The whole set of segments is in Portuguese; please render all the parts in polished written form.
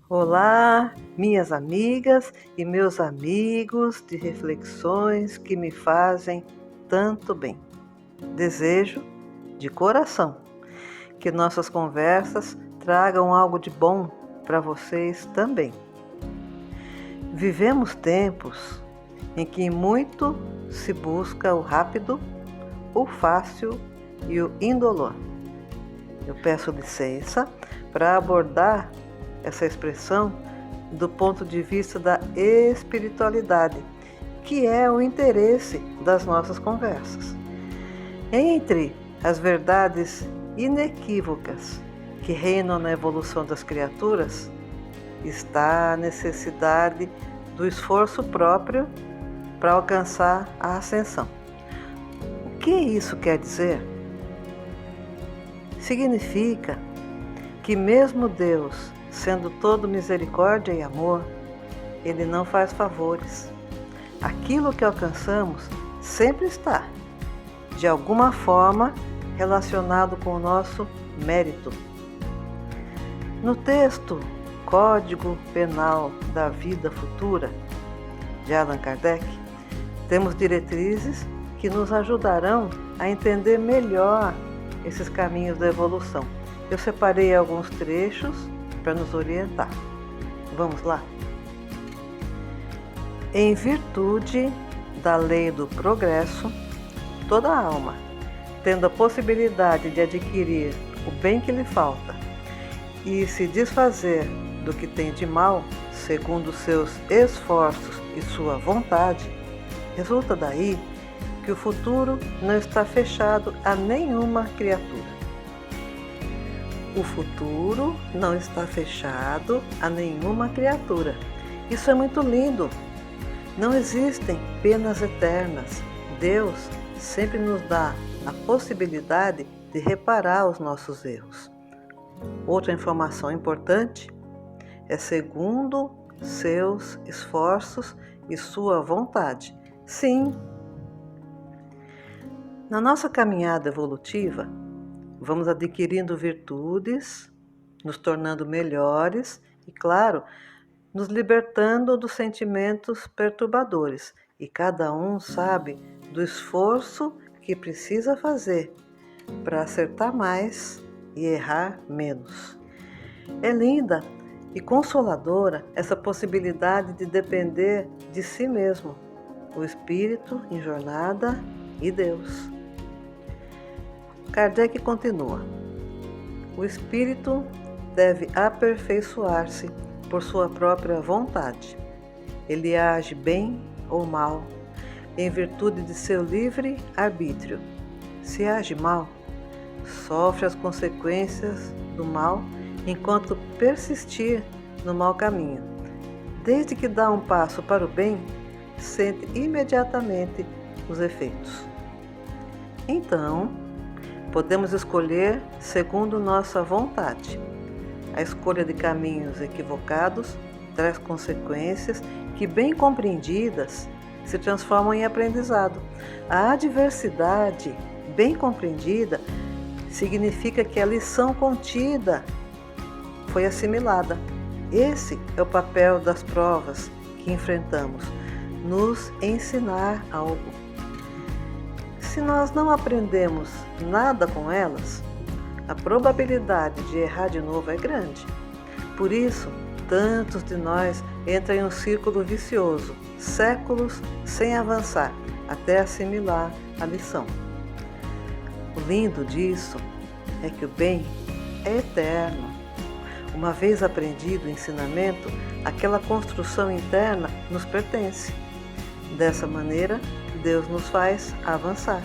Olá, minhas amigas e meus amigos de reflexões que me fazem tanto bem. Desejo, de coração, que nossas conversas tragam algo de bom para vocês também. Vivemos tempos em que muito se busca o rápido, o fácil e o indolor. Eu peço licença para abordar essa expressão do ponto de vista da espiritualidade, que é o interesse das nossas conversas. Entre as verdades inequívocas que reinam na evolução das criaturas, está a necessidade do esforço próprio para alcançar a ascensão. O que isso quer dizer? Significa que mesmo Deus, sendo todo misericórdia e amor, Ele não faz favores. Aquilo que alcançamos sempre está, de alguma forma, relacionado com o nosso mérito. No texto Código Penal da Vida Futura, de Allan Kardec, temos diretrizes que nos ajudarão a entender melhor esses caminhos da evolução. Eu separei alguns trechos para nos orientar. Vamos lá? Em virtude da lei do progresso, toda alma, tendo a possibilidade de adquirir o bem que lhe falta e se desfazer do que tem de mal, segundo seus esforços e sua vontade, resulta daí que o futuro não está fechado a nenhuma criatura. O futuro não está fechado a nenhuma criatura. Isso é muito lindo. Não existem penas eternas. Deus sempre nos dá a possibilidade de reparar os nossos erros. Outra informação importante é segundo seus esforços e sua vontade. Sim, na nossa caminhada evolutiva, vamos adquirindo virtudes, nos tornando melhores e, claro, nos libertando dos sentimentos perturbadores. E cada um sabe do esforço que precisa fazer para acertar mais e errar menos. É linda e consoladora essa possibilidade de depender de si mesmo, o espírito em jornada e Deus. Kardec continua: o espírito deve aperfeiçoar-se por sua própria vontade. Ele age bem ou mal em virtude de seu livre arbítrio. Se age mal, sofre as consequências do mal enquanto persistir no mau caminho. Desde que dá um passo para o bem, sente imediatamente os efeitos. Então, podemos escolher segundo nossa vontade. A escolha de caminhos equivocados traz consequências que, bem compreendidas, se transformam em aprendizado. A adversidade, bem compreendida, significa que a lição contida foi assimilada. Esse é o papel das provas que enfrentamos, nos ensinar algo. Se nós não aprendemos nada com elas, a probabilidade de errar de novo é grande. Por isso, tantos de nós entram em um círculo vicioso, séculos sem avançar, até assimilar a lição. O lindo disso é que o bem é eterno. Uma vez aprendido o ensinamento, aquela construção interna nos pertence. Dessa maneira, Deus nos faz avançar.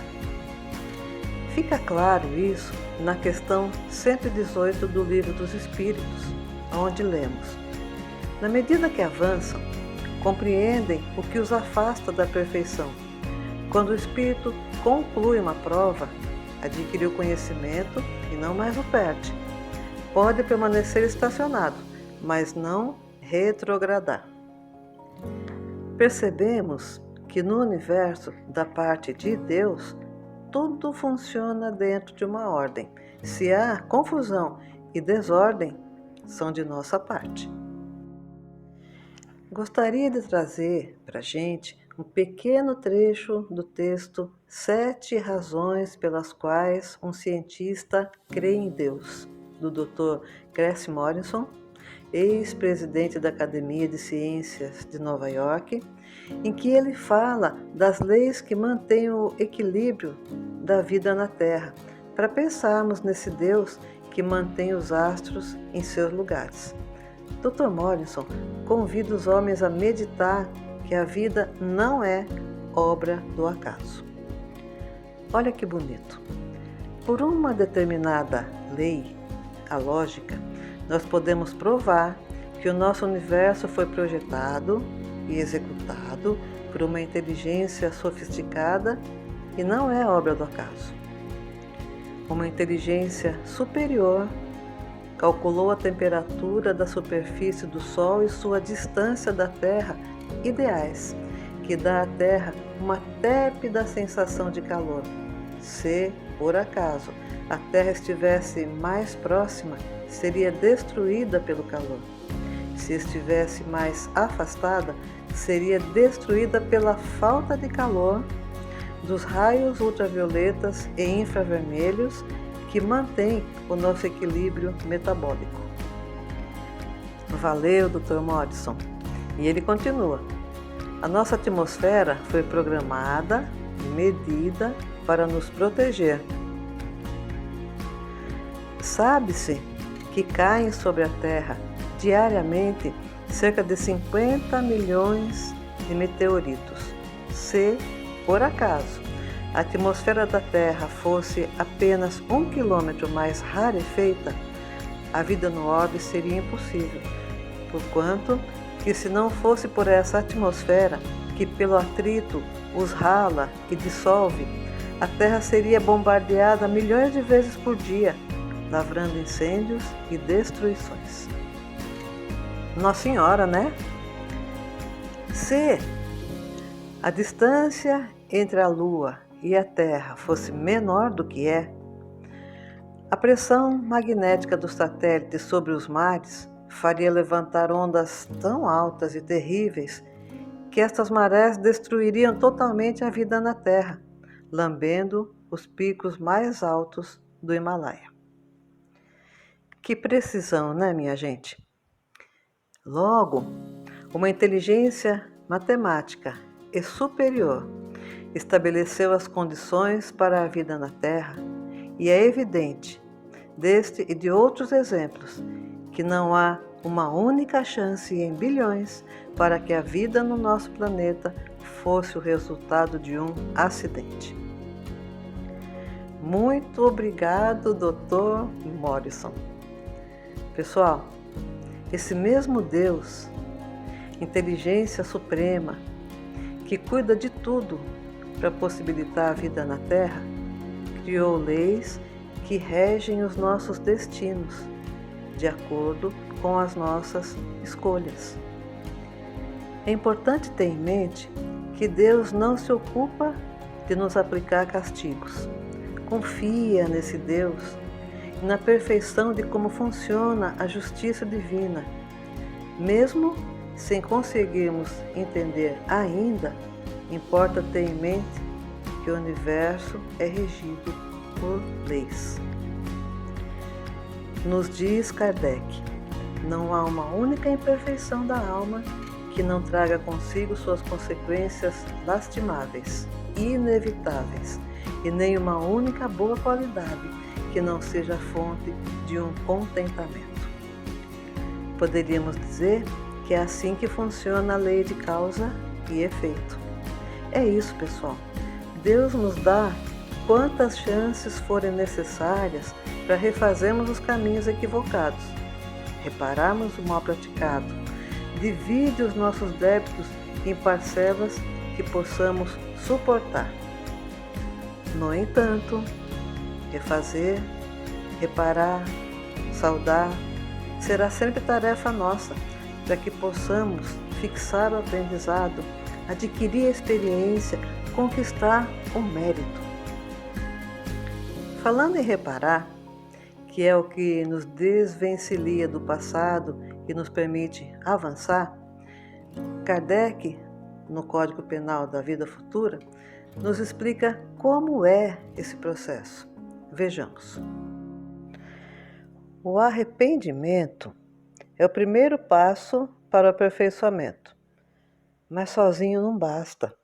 Fica claro isso na questão 118 do Livro dos Espíritos, onde lemos: na medida que avançam, compreendem o que os afasta da perfeição. Quando o espírito conclui uma prova, adquire o conhecimento e não mais o perde. Pode permanecer estacionado, mas não retrogradar. Percebemos que no universo da parte de Deus, tudo funciona dentro de uma ordem. Se há confusão e desordem, são de nossa parte. gostaria de trazer para a gente um pequeno trecho do texto 7 razões pelas quais um cientista crê em Deus, do Dr. Cress Morrison, ex-presidente da Academia de Ciências de Nova York, em que ele fala das leis que mantêm o equilíbrio da vida na Terra, para pensarmos nesse Deus que mantém os astros em seus lugares. Dr. Morrison convida os homens a meditar que a vida não é obra do acaso. Olha que bonito. Por uma determinada lei, a lógica, nós podemos provar que o nosso universo foi projetado e executado por uma inteligência sofisticada e não é obra do acaso. Uma inteligência superior calculou a temperatura da superfície do Sol e sua distância da Terra ideais, que dá à Terra uma tépida sensação de calor. Se, por acaso, a Terra estivesse mais próxima, seria destruída pelo calor. Se estivesse mais afastada, seria destruída pela falta de calor dos raios ultravioletas e infravermelhos que mantém o nosso equilíbrio metabólico. Valeu, Dr. Morrison. E ele continua. A nossa atmosfera foi programada e medida para nos proteger. Sabe-se que caem sobre a Terra diariamente cerca de 50 milhões de meteoritos. Se, por acaso, a atmosfera da Terra fosse apenas 1 quilômetro mais rarefeita, a vida no orbe seria impossível, porquanto que se não fosse por essa atmosfera que pelo atrito os rala e dissolve, a Terra seria bombardeada milhões de vezes por dia, lavrando incêndios e destruições. Nossa Senhora, né? Se a distância entre a Lua e a Terra fosse menor do que é, a pressão magnética dos satélites sobre os mares faria levantar ondas tão altas e terríveis que estas marés destruiriam totalmente a vida na Terra, lambendo os picos mais altos do Himalaia. Que precisão, né, minha gente? Logo, uma inteligência matemática e superior estabeleceu as condições para a vida na Terra e é evidente, deste e de outros exemplos, que não há uma única chance em bilhões para que a vida no nosso planeta fosse o resultado de um acidente. Muito obrigado, Dr. Morrison. Pessoal, esse mesmo Deus, inteligência suprema, que cuida de tudo para possibilitar a vida na Terra, criou leis que regem os nossos destinos, de acordo com as nossas escolhas. É importante ter em mente que Deus não se ocupa de nos aplicar castigos. Confia nesse Deus e na perfeição de como funciona a justiça divina. Mesmo sem conseguirmos entender ainda, importa ter em mente que o universo é regido por leis. Nos diz Kardec, não há uma única imperfeição da alma que não traga consigo suas consequências lastimáveis, inevitáveis, e nem uma única boa qualidade que não seja fonte de um contentamento. Poderíamos dizer que é assim que funciona a lei de causa e efeito. É isso, pessoal. Deus nos dá quantas chances forem necessárias para refazermos os caminhos equivocados, repararmos o mal praticado, divide os nossos débitos em parcelas que possamos suportar. No entanto, refazer, reparar, saudar, será sempre tarefa nossa, para que possamos fixar o aprendizado, adquirir a experiência, conquistar o mérito. Falando em reparar, que é o que nos desvencilha do passado e nos permite avançar, Kardec, no Código Penal da Vida Futura, nos explica como é esse processo. Vejamos. O arrependimento é o primeiro passo para o aperfeiçoamento, mas sozinho não basta.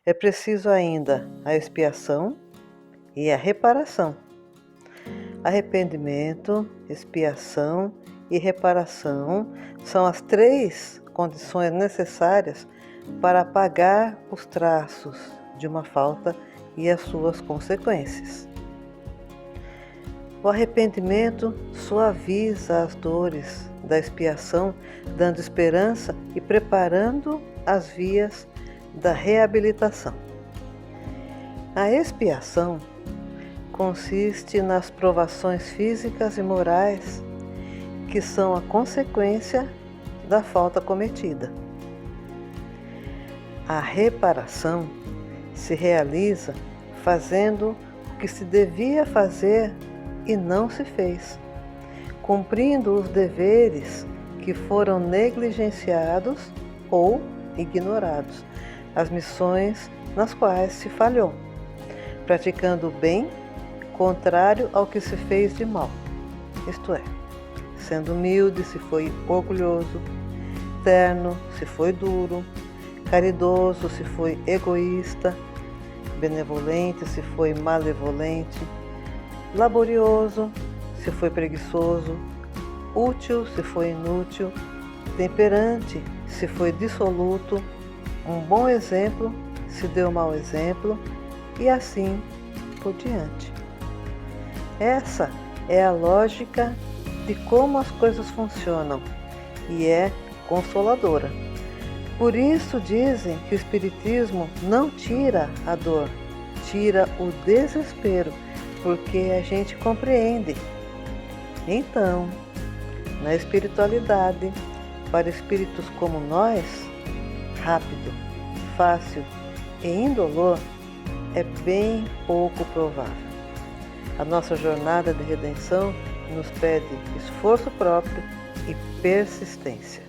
É preciso ainda a expiação e a reparação. Arrependimento, expiação e reparação são as 3 condições necessárias para apagar os traços de uma falta e as suas consequências. O arrependimento suaviza as dores da expiação, dando esperança e preparando as vias da reabilitação. A expiação consiste nas provações físicas e morais que são a consequência da falta cometida. A reparação se realiza fazendo o que se devia fazer e não se fez, cumprindo os deveres que foram negligenciados ou ignorados, as missões nas quais se falhou, praticando o bem contrário ao que se fez de mal, isto é, sendo humilde se foi orgulhoso, terno se foi duro, caridoso se foi egoísta, benevolente se foi malevolente, laborioso se foi preguiçoso, útil se foi inútil, temperante se foi dissoluto, um bom exemplo se deu mau exemplo e assim por diante. Essa é a lógica de como as coisas funcionam e é consoladora. Por isso dizem que o Espiritismo não tira a dor, tira o desespero, porque a gente compreende. Então, na espiritualidade, para espíritos como nós, rápido, fácil e indolor é bem pouco provável. A nossa jornada de redenção nos pede esforço próprio e persistência.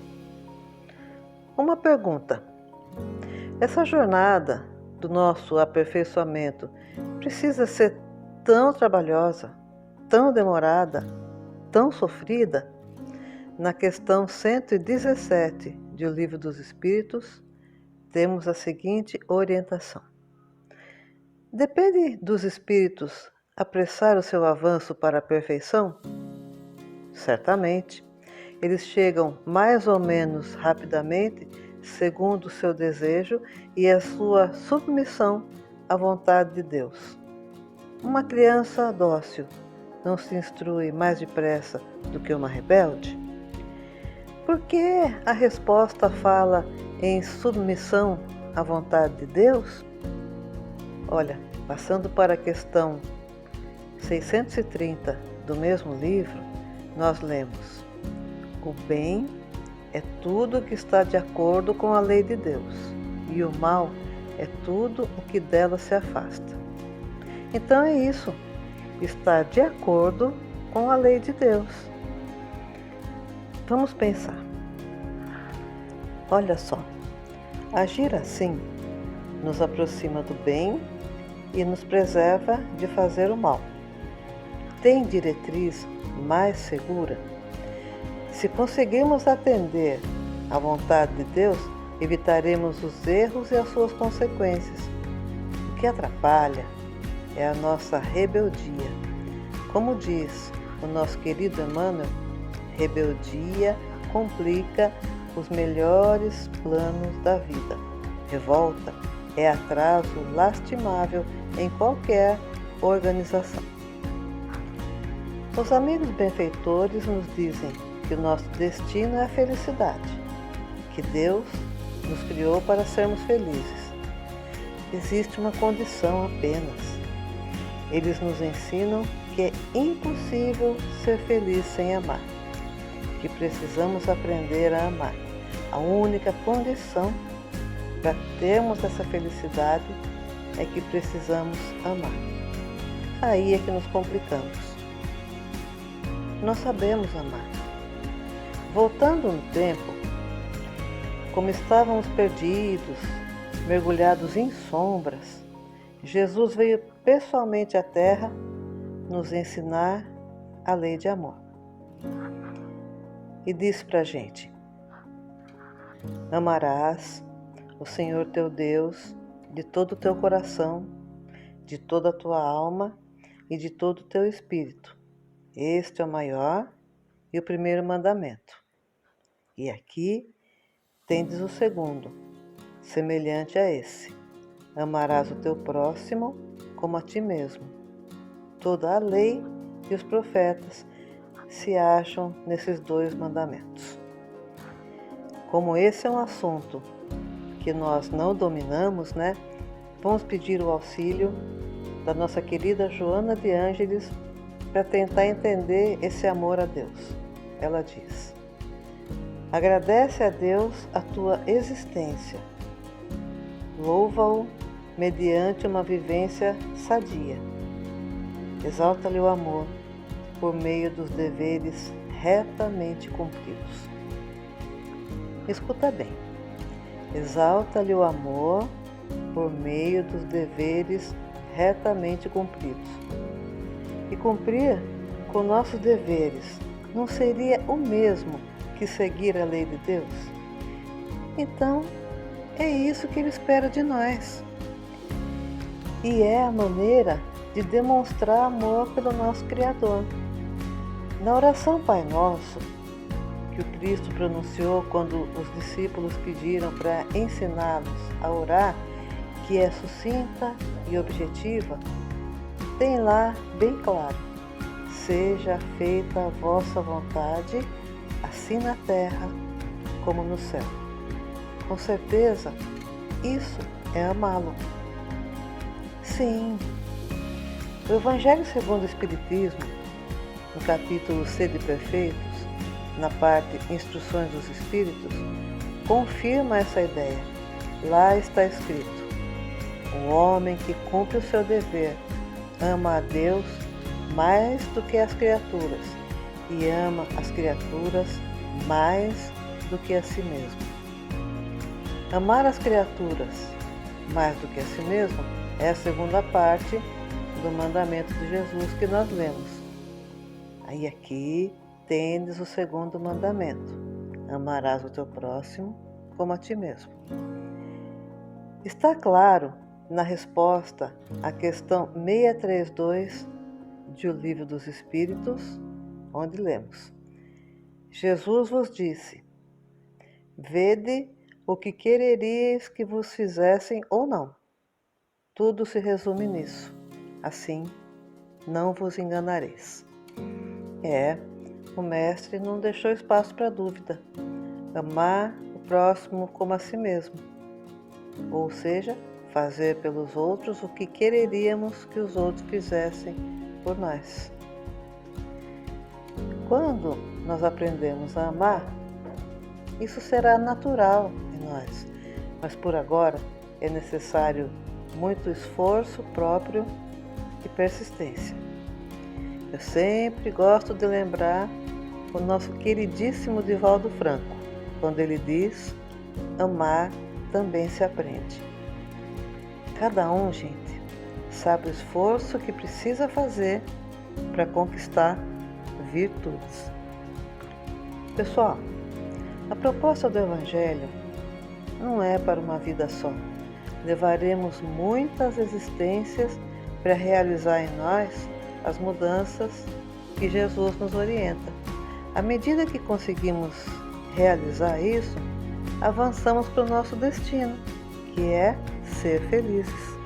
Uma pergunta: essa jornada do nosso aperfeiçoamento precisa ser tão trabalhosa, tão demorada, tão sofrida? Na questão 117 de O Livro dos Espíritos, temos a seguinte orientação: depende dos espíritos apressar o seu avanço para a perfeição? Certamente, eles chegam mais ou menos rapidamente segundo o seu desejo e a sua submissão à vontade de Deus. Uma criança dócil não se instrui mais depressa do que uma rebelde? Por que a resposta fala em submissão à vontade de Deus? Olha, passando para a questão 630 do mesmo livro, nós lemos: o bem é tudo que está de acordo com a lei de Deus, e o mal é tudo o que dela se afasta. Então é isso, estar de acordo com a lei de Deus. Vamos pensar. Olha só, agir assim nos aproxima do bem e nos preserva de fazer o mal. Tem diretriz mais segura? Se conseguirmos atender à vontade de Deus, evitaremos os erros e as suas consequências. O que atrapalha é a nossa rebeldia. Como diz o nosso querido Emmanuel, rebeldia complica os melhores planos da vida. Revolta é atraso lastimável em qualquer organização. Os amigos benfeitores nos dizem que o nosso destino é a felicidade, que Deus nos criou para sermos felizes. Existe uma condição apenas. Eles nos ensinam que é impossível ser feliz sem amar, que precisamos aprender a amar. A única condição para termos essa felicidade é que precisamos amar. Aí é que nos complicamos. Nós sabemos amar. Voltando no tempo, Como estávamos perdidos, mergulhados em sombras, Jesus veio pessoalmente à Terra nos ensinar a lei de amor. E disse para a gente: amarás o Senhor teu Deus de todo o teu coração, de toda a tua alma e de todo o teu espírito. Este é o maior e o primeiro mandamento. E aqui tendes o segundo, semelhante a esse: amarás o teu próximo como a ti mesmo. Toda a lei e os profetas se acham nesses 2 mandamentos. Como esse é um assunto que nós não dominamos, vamos pedir o auxílio da nossa querida Joana de Ângeles para tentar entender esse amor a Deus. Ela diz: agradece a Deus a tua existência, louva-o mediante uma vivência sadia, exalta-lhe o amor por meio dos deveres retamente cumpridos. Escuta bem. Exalta-lhe o amor por meio dos deveres retamente cumpridos. E cumprir com nossos deveres não seria o mesmo que seguir a lei de Deus? Então, é isso que Ele espera de nós. E é a maneira de demonstrar amor pelo nosso Criador. Na oração Pai Nosso, que o Cristo pronunciou quando os discípulos pediram para ensiná-los a orar, que é sucinta e objetiva, tem lá bem claro: seja feita a vossa vontade, assim na terra como no céu. Com certeza, isso é amá-lo. Sim, o Evangelho segundo o Espiritismo, no capítulo Sede Perfeitos, na parte Instruções dos Espíritos, confirma essa ideia. Lá está escrito: o homem que cumpre o seu dever ama a Deus mais do que as criaturas e ama as criaturas mais do que a si mesmo. Amar as criaturas mais do que a si mesmo é a segunda parte do mandamento de Jesus que nós lemos. Aí aqui tendes o segundo mandamento: amarás o teu próximo como a ti mesmo. Está claro na resposta à questão 632 de O Livro dos Espíritos, onde lemos: Jesus vos disse: vede o que quereríeis que vos fizessem ou não. Tudo se resume nisso. Assim, não vos enganareis. O Mestre não deixou espaço para dúvida. Amar o próximo como a si mesmo. Ou seja, fazer pelos outros o que quereríamos que os outros fizessem por nós. Quando nós aprendemos a amar, isso será natural em nós, mas por agora é necessário muito esforço próprio e persistência. Eu sempre gosto de lembrar o nosso queridíssimo Divaldo Franco, quando ele diz: amar também se aprende. Cada um, gente, sabe o esforço que precisa fazer para conquistar virtudes. Pessoal, a proposta do Evangelho não é para uma vida só. Levaremos muitas existências para realizar em nós as mudanças que Jesus nos orienta. À medida que conseguimos realizar isso, avançamos para o nosso destino, que é ser felizes.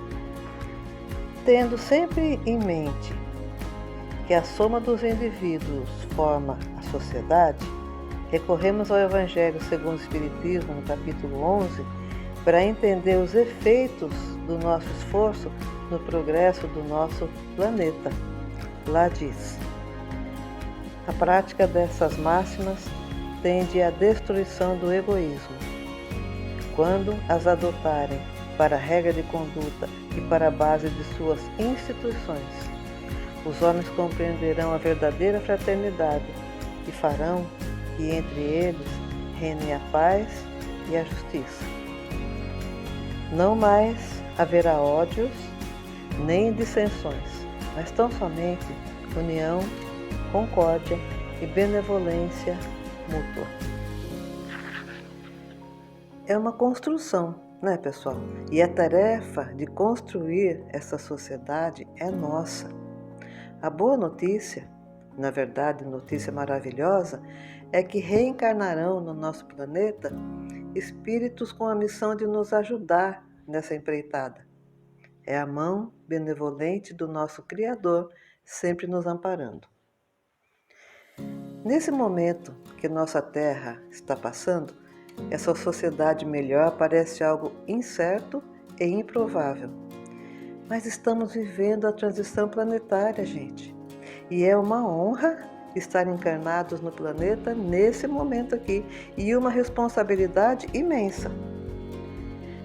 Tendo sempre em mente que a soma dos indivíduos forma a sociedade, recorremos ao Evangelho segundo o Espiritismo, no capítulo 11, para entender os efeitos do nosso esforço no progresso do nosso planeta. Lá diz: a prática dessas máximas tende à destruição do egoísmo. Quando as adotarem para a regra de conduta e para a base de suas instituições, os homens compreenderão a verdadeira fraternidade e farão que entre eles reine a paz e a justiça. Não mais haverá ódios, nem dissensões, mas tão somente união, concórdia e benevolência mútua. É uma construção, né, pessoal? E a tarefa de construir essa sociedade é nossa. A boa notícia, na verdade, notícia maravilhosa, é que reencarnarão no nosso planeta espíritos com a missão de nos ajudar nessa empreitada. É a mão benevolente do nosso Criador sempre nos amparando. Nesse momento que nossa Terra está passando, essa sociedade melhor parece algo incerto e improvável. Mas estamos vivendo a transição planetária, gente. E é uma honra estar encarnados no planeta nesse momento aqui e uma responsabilidade imensa.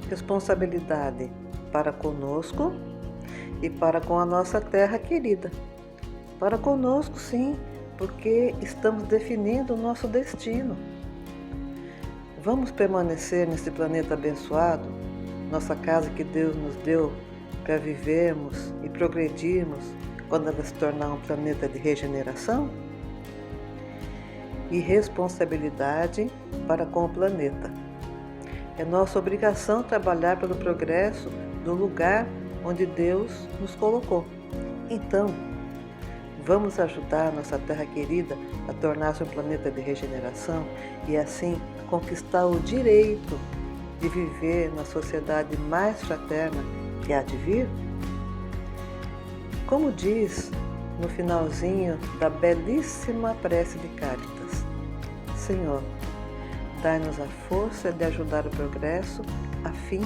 Responsabilidade para conosco e para com a nossa terra querida. Para conosco, sim, porque estamos definindo o nosso destino. Vamos permanecer nesse planeta abençoado, nossa casa que Deus nos deu para vivermos e progredirmos quando ela se tornar um planeta de regeneração? E responsabilidade para com o planeta. É nossa obrigação trabalhar pelo progresso do lugar onde Deus nos colocou. Então, vamos ajudar nossa terra querida a tornar-se um planeta de regeneração e assim conquistar o direito de viver na sociedade mais fraterna que há de vir? Como diz no finalzinho da belíssima prece de Cáritas: Senhor, dai-nos a força de ajudar o progresso a fim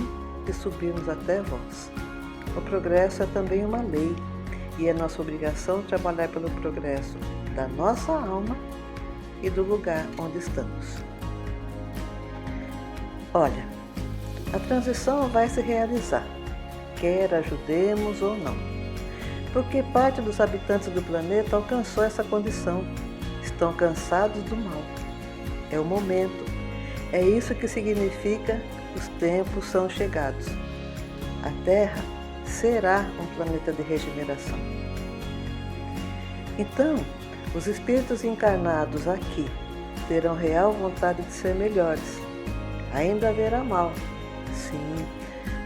de subirmos até vós. O progresso é também uma lei e é nossa obrigação trabalhar pelo progresso da nossa alma e do lugar onde estamos. Olha, a transição vai se realizar, quer ajudemos ou não, porque parte dos habitantes do planeta alcançou essa condição, estão cansados do mal. É o momento, é isso que significa os tempos são chegados. A Terra será um planeta de regeneração. Então, os espíritos encarnados aqui terão real vontade de ser melhores. Ainda haverá mal, sim,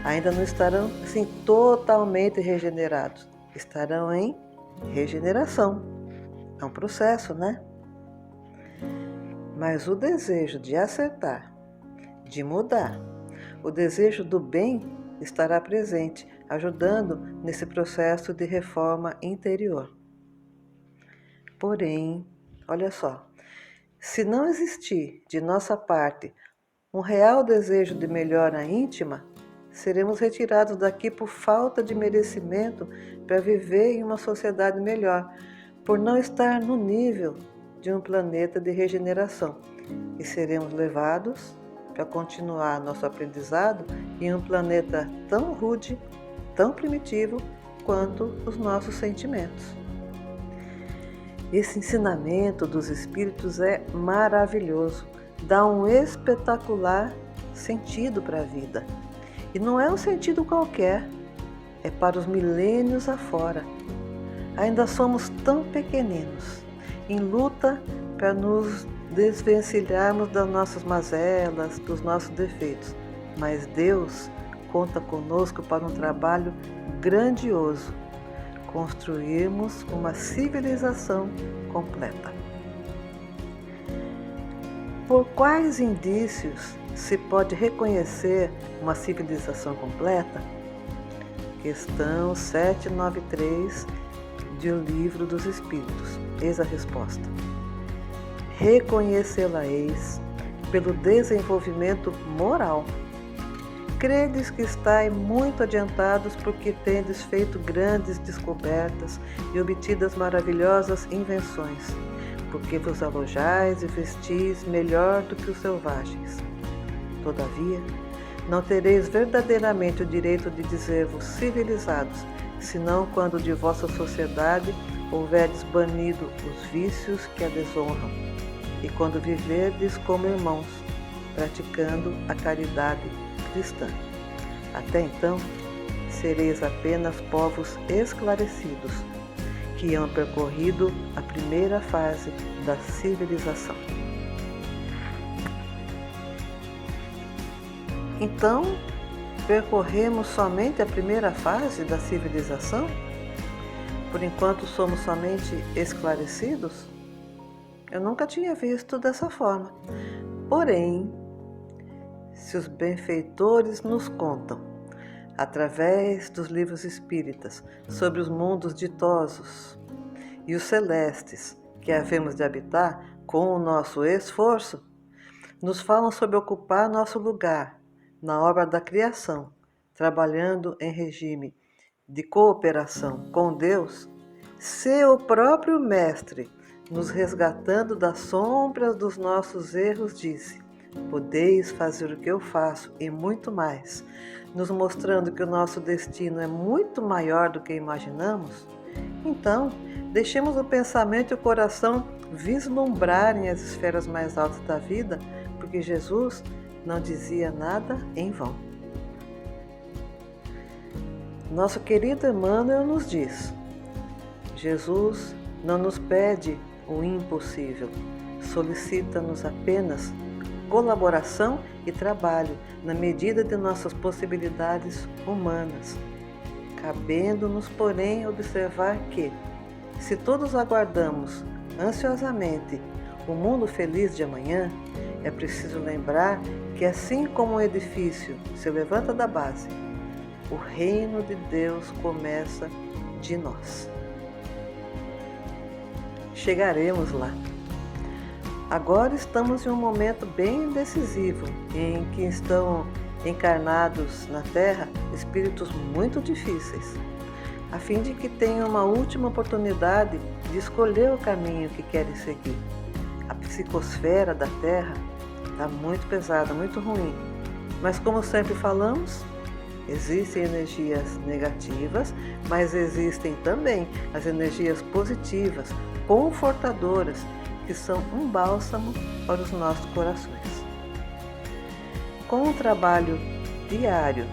ainda não estarão assim, totalmente regenerados, estarão em regeneração. É um processo, né? Mas o desejo de acertar, de mudar, o desejo do bem estará presente, ajudando nesse processo de reforma interior. Porém, olha só, se não existir de nossa parte um real desejo de melhora íntima, seremos retirados daqui por falta de merecimento para viver em uma sociedade melhor, por não estar no nível de um planeta de regeneração, e seremos levados para continuar nosso aprendizado em um planeta tão rude, tão primitivo quanto os nossos sentimentos. Esse ensinamento dos espíritos é maravilhoso, dá um espetacular sentido para a vida. E não é um sentido qualquer, é para os milênios afora. Ainda somos tão pequeninos, em luta para nos desvencilharmos das nossas mazelas, dos nossos defeitos. Mas Deus conta conosco para um trabalho grandioso, construirmos uma civilização completa. Por quais indícios se pode reconhecer uma civilização completa? Questão 793 do Livro dos Espíritos. Eis a resposta. Reconhecê-la-eis pelo desenvolvimento moral. Credes que estáis muito adiantados porque tendes feito grandes descobertas e obtidas maravilhosas invenções, porque vos alojais e vestis melhor do que os selvagens. Todavia, não tereis verdadeiramente o direito de dizer-vos civilizados, senão quando de vossa sociedade houverdes banido os vícios que a desonram, e quando viverdes como irmãos, praticando a caridade cristã. Até então, sereis apenas povos esclarecidos, que hão percorrido a primeira fase da civilização. Então, percorremos somente a primeira fase da civilização? Por enquanto somos somente esclarecidos? Eu nunca tinha visto dessa forma. Porém, se os benfeitores nos contam, através dos livros espíritas, sobre os mundos ditosos e os celestes que havemos de habitar com o nosso esforço, nos falam sobre ocupar nosso lugar na obra da criação, trabalhando em regime de cooperação com Deus, se o próprio Mestre, nos resgatando das sombras dos nossos erros, disse: podeis fazer o que eu faço e muito mais, nos mostrando que o nosso destino é muito maior do que imaginamos, então deixemos o pensamento e o coração vislumbrarem as esferas mais altas da vida, porque Jesus não dizia nada em vão. Nosso querido Emmanuel nos diz: Jesus não nos pede o impossível, solicita-nos apenas colaboração e trabalho na medida de nossas possibilidades humanas, cabendo-nos, porém, observar que, se todos aguardamos ansiosamente o mundo feliz de amanhã, é preciso lembrar que, assim como um edifício se levanta da base, o reino de Deus começa de nós. Chegaremos lá. Agora estamos em um momento bem decisivo, em que estão encarnados na Terra espíritos muito difíceis, a fim de que tenham uma última oportunidade de escolher o caminho que querem seguir. A psicosfera da Terra está muito pesada, muito ruim, mas como sempre falamos, existem energias negativas, mas existem também as energias positivas, confortadoras, que são um bálsamo para os nossos corações. Com um trabalho diário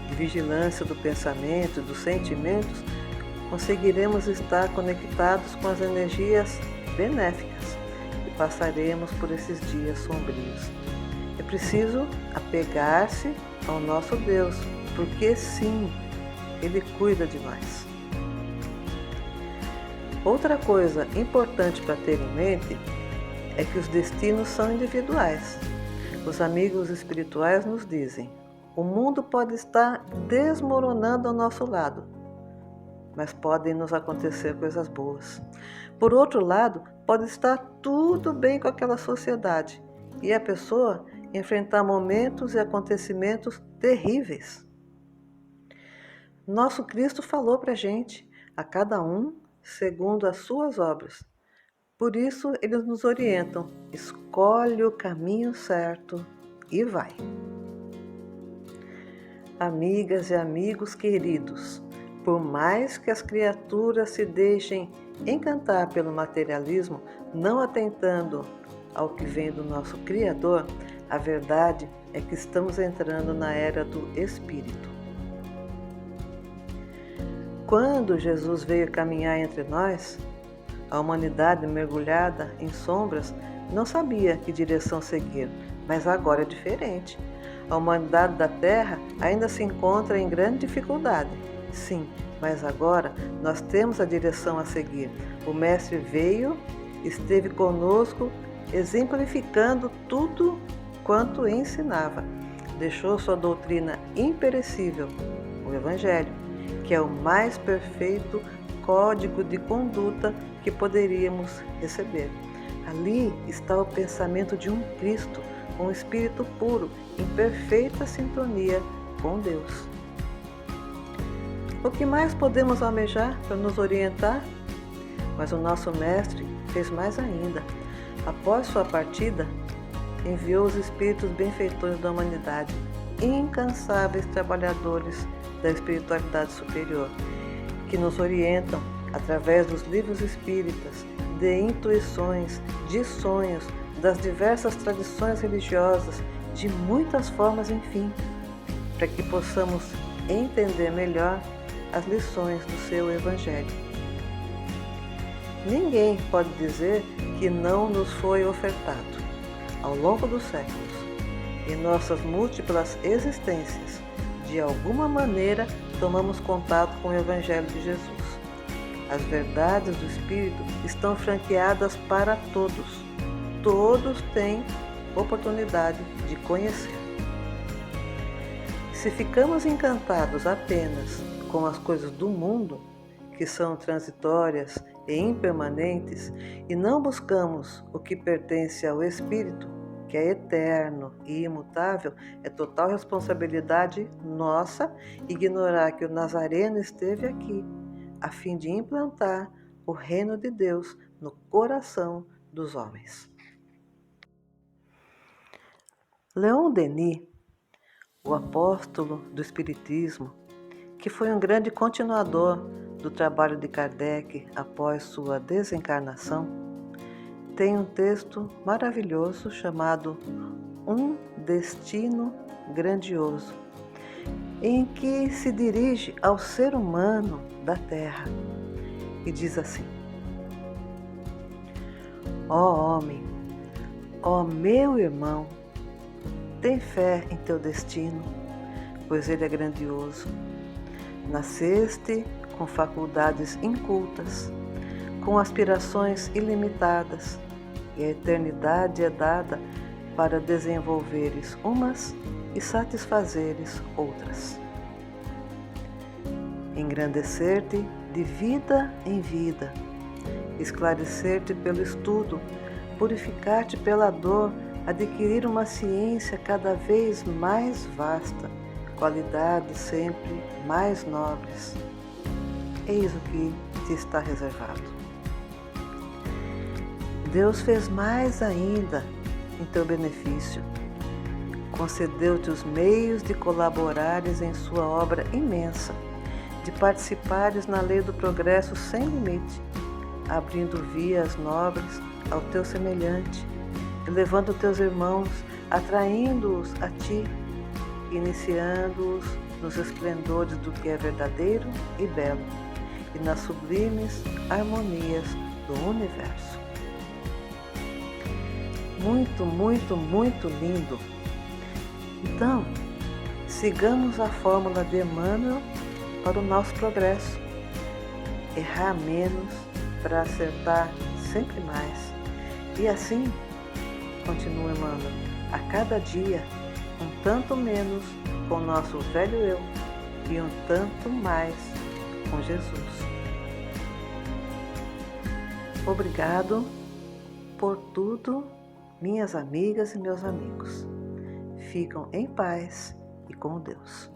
de vigilância do pensamento e dos sentimentos, conseguiremos estar conectados com as energias benéficas e passaremos por esses dias sombrios. É preciso apegar-se ao nosso Deus, porque sim, Ele cuida de nós. Outra coisa importante para ter em mente é que os destinos são individuais. Os amigos espirituais nos dizem: o mundo pode estar desmoronando ao nosso lado, mas podem nos acontecer coisas boas. Por outro lado, pode estar tudo bem com aquela sociedade e a pessoa enfrentar momentos e acontecimentos terríveis. Nosso Cristo falou para a gente: a cada um segundo as suas obras. Por isso, eles nos orientam: escolhe o caminho certo e vai. Amigas e amigos queridos, por mais que as criaturas se deixem encantar pelo materialismo, não atentando ao que vem do nosso Criador, a verdade é que estamos entrando na era do Espírito. Quando Jesus veio caminhar entre nós, a humanidade mergulhada em sombras não sabia que direção seguir, mas agora é diferente. A humanidade da Terra ainda se encontra em grande dificuldade. Sim, mas agora nós temos a direção a seguir. O Mestre veio, esteve conosco, exemplificando tudo quanto ensinava. Deixou sua doutrina imperecível, o Evangelho, que é o mais perfeito código de conduta que poderíamos receber. Ali está o pensamento de um Cristo, um espírito puro, em perfeita sintonia com Deus. O que mais podemos almejar para nos orientar? Mas o nosso Mestre fez mais ainda. Após sua partida, enviou os espíritos benfeitores da humanidade, incansáveis trabalhadores da espiritualidade superior, que nos orientam através dos livros espíritas, de intuições, de sonhos, das diversas tradições religiosas de muitas formas, enfim, para que possamos entender melhor as lições do seu Evangelho. Ninguém pode dizer que não nos foi ofertado, ao longo dos séculos, em nossas múltiplas existências, de alguma maneira tomamos contato com o Evangelho de Jesus. As verdades do Espírito estão franqueadas para todos. Todos têm oportunidade de conhecer. Se ficamos encantados apenas com as coisas do mundo, que são transitórias e impermanentes, e não buscamos o que pertence ao Espírito, que é eterno e imutável, é total responsabilidade nossa ignorar que o Nazareno esteve aqui, a fim de implantar o reino de Deus no coração dos homens. Leon Denis, o apóstolo do Espiritismo, que foi um grande continuador do trabalho de Kardec após sua desencarnação, tem um texto maravilhoso chamado Um Destino Grandioso, em que se dirige ao ser humano da Terra e diz assim: Ó homem, ó meu irmão, tem fé em teu destino, pois ele é grandioso. Nasceste com faculdades incultas, com aspirações ilimitadas, e a eternidade é dada para desenvolveres umas e satisfazeres outras. Engrandecer-te de vida em vida, esclarecer-te pelo estudo, purificar-te pela dor, adquirir uma ciência cada vez mais vasta, qualidades sempre mais nobres. Eis o que te está reservado. Deus fez mais ainda em teu benefício. Concedeu-te os meios de colaborares em sua obra imensa, de participares na lei do progresso sem limite, abrindo vias nobres ao teu semelhante, elevando teus irmãos, atraindo-os a ti, iniciando-os nos esplendores do que é verdadeiro e belo, e nas sublimes harmonias do universo. Muito, muito, muito lindo. Então, sigamos a fórmula de Emmanuel para o nosso progresso. Errar menos para acertar sempre mais. E assim, continua Emmanuel, a cada dia, um tanto menos com o nosso velho eu e um tanto mais com Jesus. Obrigado por tudo, minhas amigas e meus amigos. Ficam em paz e com Deus.